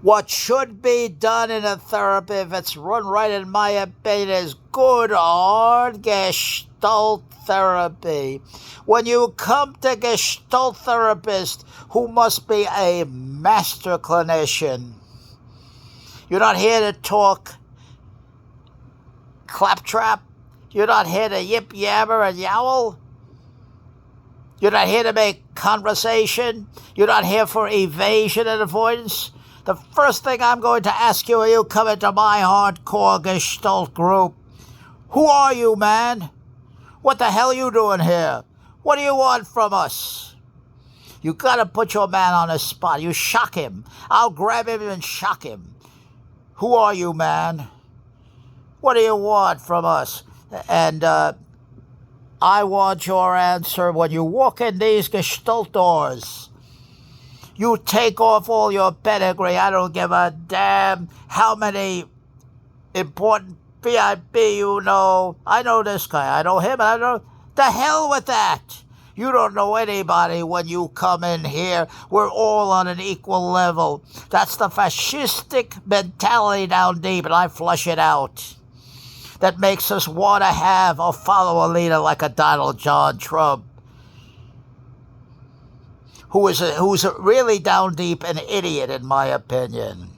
What should be done in a therapy, if it's run right, in my opinion, is good hard Gestalt therapy. When you come to Gestalt therapist, who must be a master clinician, you're not here to talk claptrap. You're not here to yip yabber and yowl. You're not here to make conversation. You're not here for evasion and avoidance. The first thing I'm going to ask you when you come into my hardcore Gestalt group, who are you, man? What the hell are you doing here? What do you want from us? You gotta put your man on the spot. You shock him. I'll grab him and shock him. Who are you, man? What do you want from us? And I want your answer when you walk in these Gestalt doors. You take off all your pedigree. I don't give a damn how many important VIP you know. I know this guy. I know him. I know. The hell with that. You don't know anybody when you come in here. We're all on an equal level. That's the fascistic mentality down deep, and I flush it out. That makes us want to have or follow a leader like a Donald John Trump, who's really down deep an idiot, in my opinion.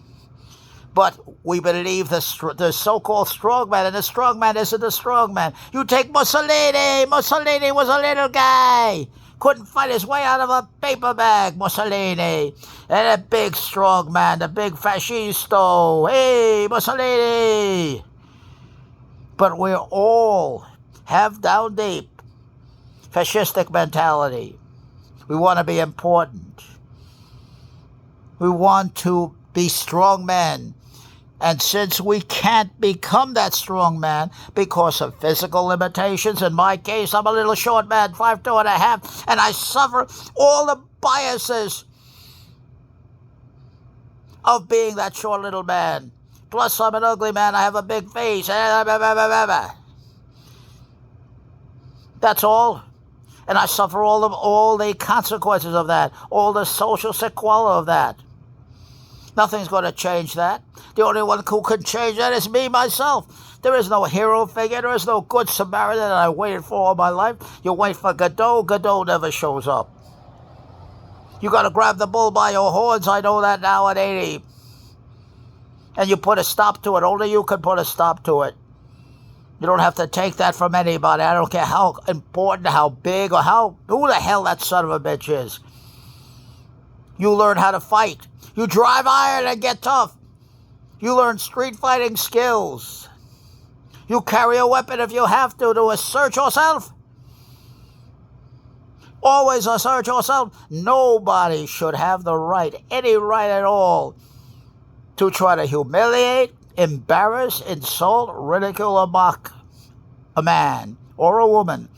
But we believe the so-called strongman, and the strongman isn't the strongman. You take Mussolini. Mussolini was a little guy. Couldn't fight his way out of a paper bag, Mussolini. And a big strongman, the big fascisto. Hey, Mussolini. But we all have down deep fascistic mentality. We want to be important. We want to be strong men. And since we can't become that strong man because of physical limitations, in my case, I'm a little short man, 5'2.5", and I suffer all the biases of being that short little man. Plus, I'm an ugly man. I have a big face. That's all. And I suffer all the consequences of that, all the social sequelae of that. Nothing's going to change that. The only one who can change that is me, myself. There is no hero figure. There is no good Samaritan that I waited for all my life. You wait for Godot. Godot never shows up. You got to grab the bull by your horns. I know that now at 80. And you put a stop to it. Only you can put a stop to it. You don't have to take that from anybody. I don't care how important, how big, or who the hell that son of a bitch is. You learn how to fight. You drive iron and get tough. You learn street fighting skills. You carry a weapon if you have to assert yourself. Always assert yourself. Nobody should have the right, any right at all, to try to humiliate, embarrass, insult, ridicule, or mock a man or a woman.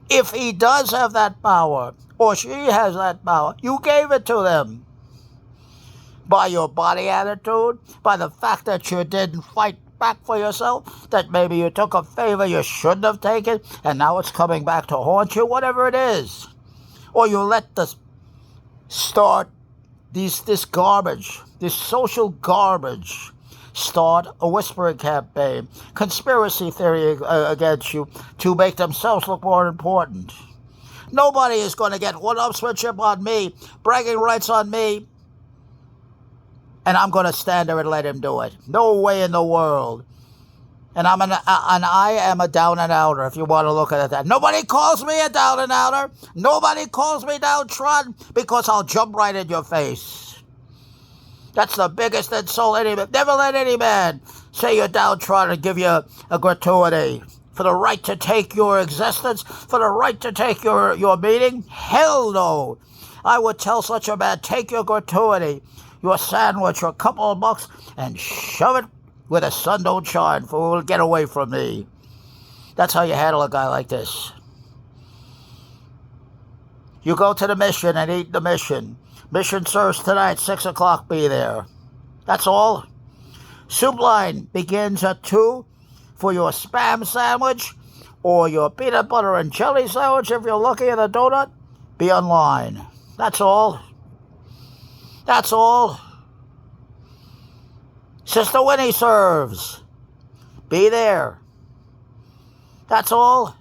If he does have that power, or she has that power, you gave it to them. By your body attitude, by the fact that you didn't fight back for yourself, that maybe you took a favor you shouldn't have taken, and now it's coming back to haunt you, whatever it is. Or you let this garbage, this social garbage, start a whispering campaign, conspiracy theory against you to make themselves look more important. Nobody is going to get one-upsmanship on me, bragging rights on me, and I'm going to stand there and let him do it. No way in the world. And I am a down and outer, if you want to look at it that. Nobody calls me a down and outer. Nobody calls me downtrodden, because I'll jump right in your face. That's the biggest insult anybody. Never let any man say you're downtrodden and give you a gratuity for the right to take your existence, for the right to take your meaning. Hell no. I would tell such a man, take your gratuity, your sandwich, or a couple of bucks, and shove it where the sun don't shine, for it will get away from me. That's how you handle a guy like this. You go to the mission and eat the mission. Mission serves tonight, 6 o'clock, be there. That's all. Soup line begins at 2 for your Spam sandwich or your peanut butter and jelly sandwich. If you're lucky in a donut, be online. That's all. That's all. Sister Winnie serves. Be there. That's all.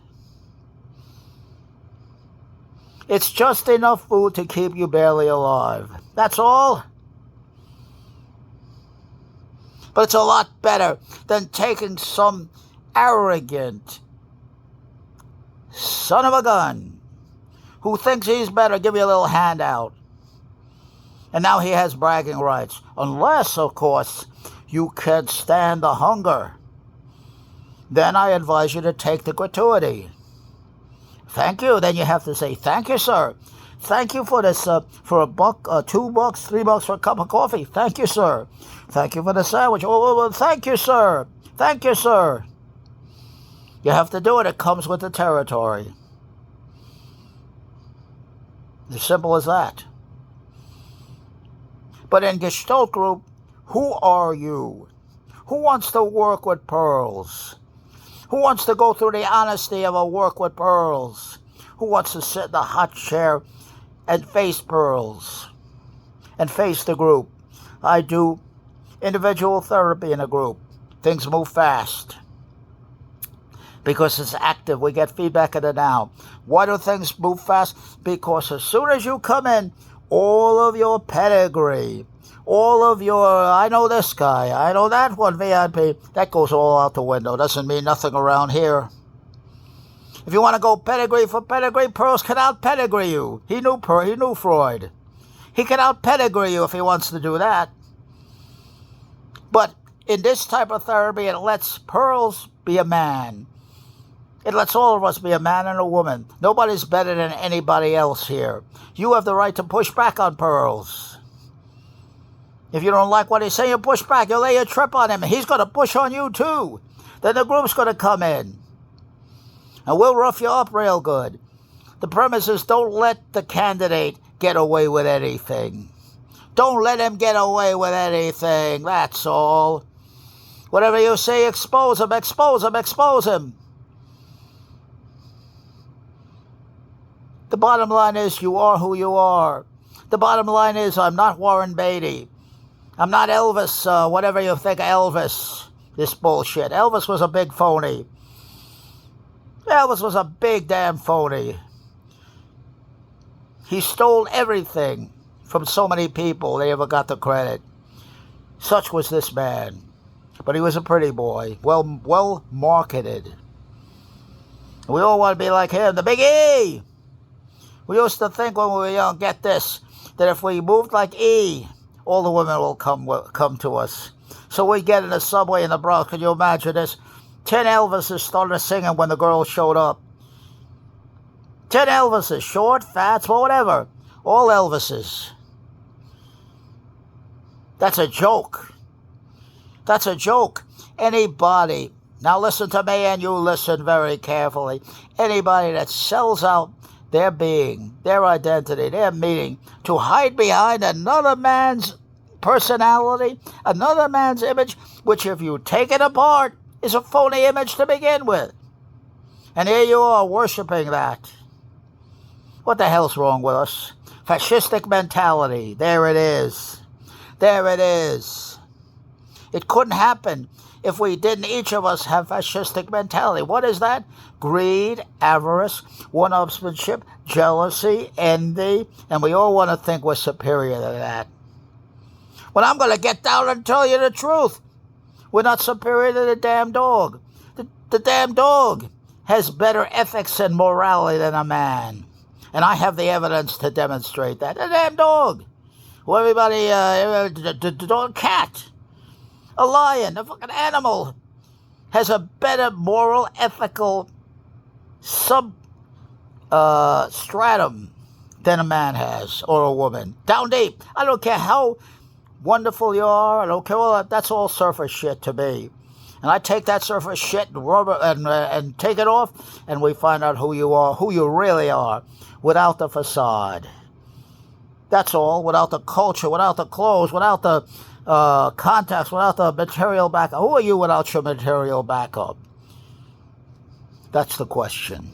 It's just enough food to keep you barely alive. That's all. But it's a lot better than taking some arrogant son of a gun who thinks he's better, give you a little handout. And now he has bragging rights. Unless, of course, you can stand the hunger. Then I advise you to take the gratuity. Thank you. Then you have to say, thank you, sir. Thank you for this, for $1, $2, $3 for a cup of coffee. Thank you, sir. Thank you for the sandwich. Oh, thank you, sir. Thank you, sir. You have to do it. It comes with the territory. As simple as that. But in Gestalt group, who are you? Who wants to work with pearls? Who wants to go through the honesty of a work with pearls? Who wants to sit in a hot chair and face pearls? And face the group? I do individual therapy in a group. Things move fast. Because it's active. We get feedback in the now. Why do things move fast? Because as soon as you come in, all of your pedigree, all of your, I know this guy, I know that one, VIP, that goes all out the window. Doesn't mean nothing around here. If you want to go pedigree for pedigree, Pearls can out-pedigree you. He knew Freud. He can out-pedigree you if he wants to do that. But in this type of therapy, it lets Pearls be a man. It lets all of us be a man and a woman. Nobody's better than anybody else here. You have the right to push back on Pearls. If you don't like what he's saying, you push back. You lay a trip on him. He's going to push on you too. Then the group's going to come in. And we'll rough you up real good. The premise is don't let the candidate get away with anything. Don't let him get away with anything. That's all. Whatever you say, expose him, expose him, expose him. The bottom line is you are who you are. The bottom line is I'm not Warren Beatty. I'm not Elvis, whatever you think of Elvis. This bullshit. Elvis was a big phony. Elvis was a big damn phony. He stole everything from so many people. They never got the credit. Such was this man. But he was a pretty boy. Well marketed. We all want to be like him. The Big E! We used to think when we were young, get this, that if we moved like E, all the women will come to us. So we get in the subway in the Bronx. Can you imagine this? 10 Elvises started singing when the girls showed up. 10 Elvises, short, fat, whatever. All Elvises. That's a joke. That's a joke. Anybody, now listen to me and you listen very carefully. Anybody that sells out their being, their identity, their meaning, to hide behind another man's personality, another man's image, which if you take it apart, is a phony image to begin with. And here you are worshiping that. What the hell's wrong with us? Fascistic mentality. There it is. There it is. It couldn't happen if we didn't each of us have fascistic mentality. What is that? Greed, avarice, one-upsmanship, jealousy, envy, and we all want to think we're superior to that. Well, I'm going to get down and tell you the truth. We're not superior to the damn dog. The damn dog has better ethics and morality than a man. And I have the evidence to demonstrate that. The damn dog. Well, everybody, the dog, cat, a lion, a fucking animal has a better moral, ethical stratum than a man has, or a woman. Down deep. I don't care how wonderful you are. I don't care. Well, that's all surface shit to me. And I take that surface shit and take it off, and we find out who you are, who you really are, without the facade. That's all. Without the culture, without the clothes, without the contacts, without the material backup. Who are you without your material backup? That's the question.